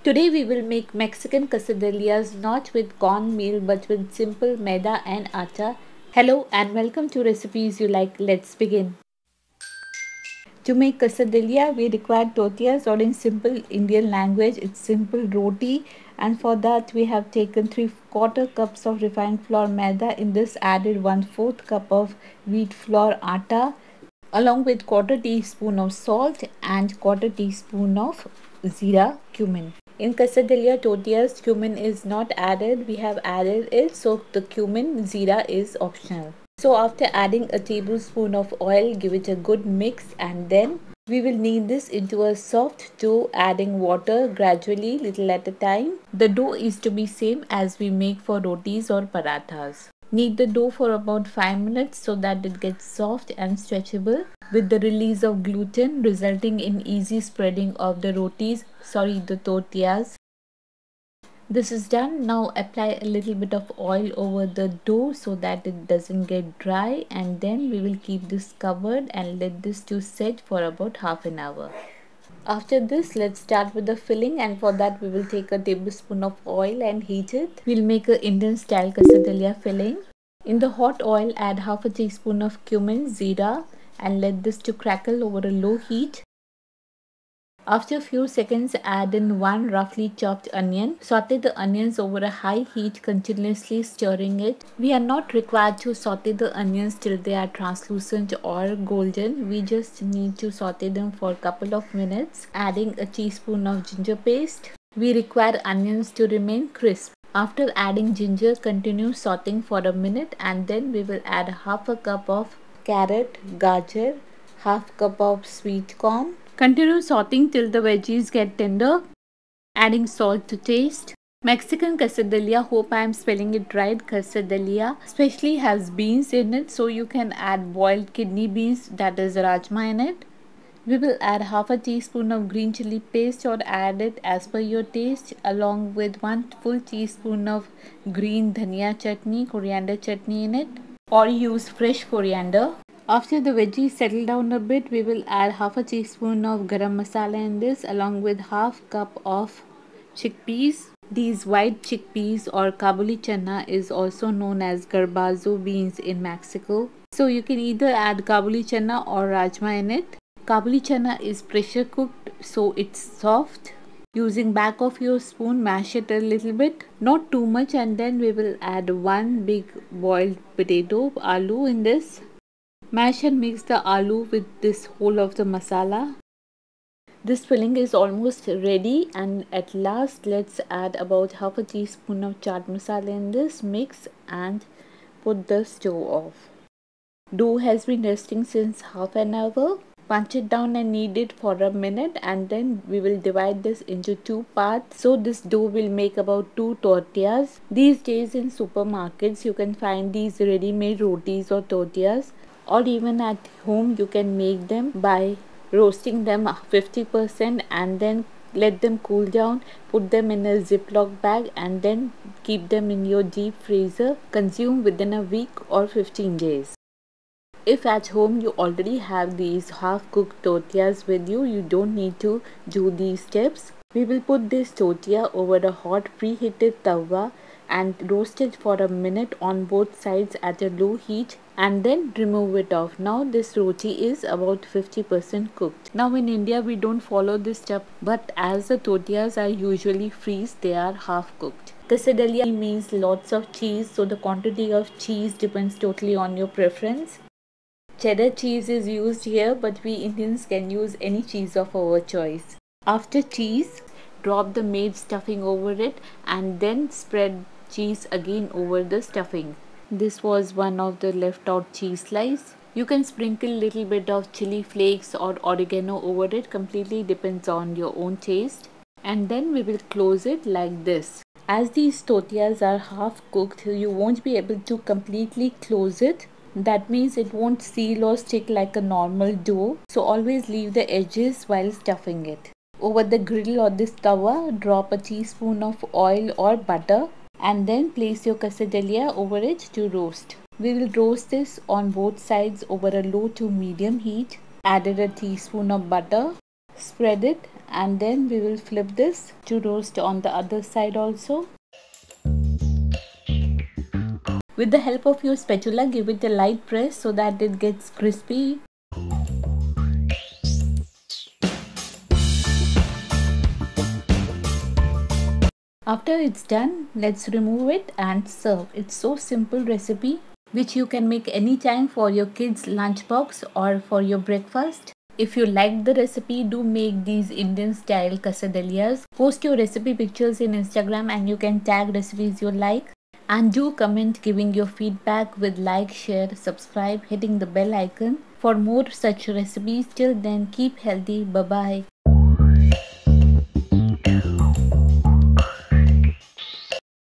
Today we will make Mexican quesadillas not with cornmeal but with simple maida and atta. Hello and welcome to Recipes You Like. Let's begin. To make quesadilla, we require tortillas, or in simple Indian language, it's simple roti. And for that, we have taken 3/4 cups of refined flour maida. In this, added 1/4 cup of wheat flour atta, along with quarter teaspoon of salt and quarter teaspoon of zira cumin. In quesadilla tortillas, cumin is not added. We have added it, so the cumin zira is optional. So after adding a tablespoon of oil, give it a good mix, and then we will knead this into a soft dough, adding water gradually, little at a time. The dough is to be same as we make for rotis or parathas. Knead the dough for about 5 minutes so that it gets soft and stretchable, with the release of gluten resulting in easy spreading of the the tortillas. This is done. Now apply a little bit of oil over the dough so that it doesn't get dry, and then we will keep this covered and let this to set for about half an hour. After this, let's start with the filling, and for that we will take a tablespoon of oil and heat it. We'll make a Indian style quesadilla filling. In the hot oil, add half a teaspoon of cumin, zira, and let this to crackle over a low heat. After a few seconds, add in one roughly chopped onion. Saute the onions over a high heat, continuously stirring it. We are not required to saute the onions till they are translucent or golden. We just need to saute them for a couple of minutes, adding a teaspoon of ginger paste. We require onions to remain crisp. After adding ginger, continue sauteing for a minute, and then we will add half a cup of carrot, gajar, half cup of sweet corn. Continue sauteing till the veggies get tender, adding salt to taste. Mexican quesadilla, hope I am spelling it right, quesadilla, especially has beans in it, so you can add boiled kidney beans, that is rajma, in it. We will add half a teaspoon of green chili paste, or add it as per your taste, along with 1 full teaspoon of green dhania chutney, coriander chutney in it, or use fresh coriander. After the veggies settle down a bit, we will add half a teaspoon of garam masala in this, along with half cup of chickpeas. These white chickpeas, or kabuli chana, is also known as garbanzo beans in Mexico. So you can either add kabuli chana or rajma in it. Kabuli chana is pressure cooked, so it's soft. Using back of your spoon, mash it a little bit, not too much, and then we will add one big boiled potato, aloo, in this. Mash and mix the aloo with this whole of the masala. This filling is almost ready, and at last let's add about half a teaspoon of chaat masala in this mix and put the stove off. Dough has been resting since half an hour. Punch it down and knead it for a minute, and then we will divide this into 2 parts. So this dough will make about 2 tortillas. These days in supermarkets you can find these ready-made rotis or tortillas, or even at home you can make them by roasting them 50% and then let them cool down, put them in a ziploc bag, and then keep them in your deep freezer. Consume within a week or 15 days. If at home you already have these half cooked tortillas with you, you don't need to do these steps. We will put this tortilla over a hot preheated tawa and roast it for a minute on both sides at a low heat, and then remove it off. Now this roti is about 50% cooked. Now in India we don't follow this step, but as the tortillas are usually freeze, they are half cooked. Quesadilla means lots of cheese, so the quantity of cheese depends totally on your preference. Cheddar cheese is used here, but we Indians can use any cheese of our choice. After cheese, drop the made stuffing over it and then spread cheese again over the stuffing. This was one of the left out cheese slice. You can sprinkle little bit of chili flakes or oregano over it, completely depends on your own taste. And then we will close it like this. As these tortillas are half cooked, you won't be able to completely close it. That means it won't seal or stick like a normal dough. So always leave the edges while stuffing it. Over the grill or this tawa, drop a teaspoon of oil or butter and then place your quesadilla over it to roast. We will roast this on both sides over a low to medium heat. Added a teaspoon of butter. Spread it and then we will flip this to roast on the other side also. With the help of your spatula, give it a light press so that it gets crispy. After it's done, let's remove it and serve. It's so simple recipe which you can make anytime for your kids' lunchbox or for your breakfast. If you liked the recipe, do make these Indian style quesadillas. Post your recipe pictures in Instagram and you can tag recipes you like. And do comment giving your feedback with like, share, subscribe, hitting the bell icon for more such recipes. Till then, keep healthy. Bye bye.